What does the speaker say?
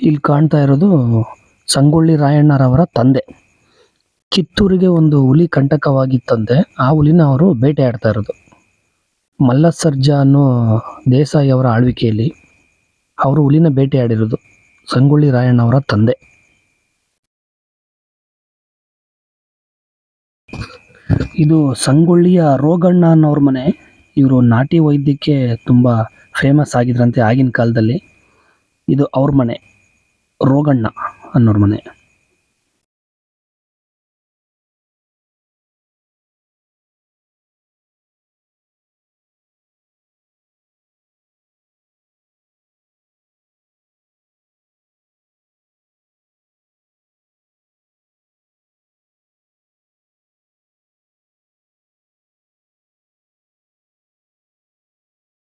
ಇಲ್ಲಿ ಕಾಣ್ತಾ ಇರೋದು ಸಂಗೊಳ್ಳಿ ರಾಯಣ್ಣರವರ ತಂದೆ. ಕಿತ್ತೂರಿಗೆ ಒಂದು ಹುಲಿ ಕಂಟಕವಾಗಿತ್ತಂತೆ. ಆ ಹುಲಿನ ಅವರು ಬೇಟೆ ಆಡ್ತಾ ಇರೋದು. ಮಲ್ಲಸರ್ಜಾ ಅನ್ನೋ ದೇಸಾಯಿ ಅವರ ಆಳ್ವಿಕೆಯಲ್ಲಿ ಅವರು ಹುಲಿನ ಬೇಟೆ ಆಡಿರೋದು ಸಂಗೊಳ್ಳಿ ರಾಯಣ್ಣವರ ತಂದೆ. ಇದು ಸಂಗೊಳ್ಳಿಯ ರೋಗಣ್ಣ ಅನ್ನೋರ ಮನೆ. ಇವರು ನಾಟಿ ವೈದ್ಯಕ್ಕೆ ತುಂಬಾ ಫೇಮಸ್ ಆಗಿದ್ರಂತೆ ಆಗಿನ ಕಾಲದಲ್ಲಿ. ಇದು ಅವ್ರ ಮನೆ, ರೋಗಣ್ಣ ಅನ್ನೋರ ಮನೆ.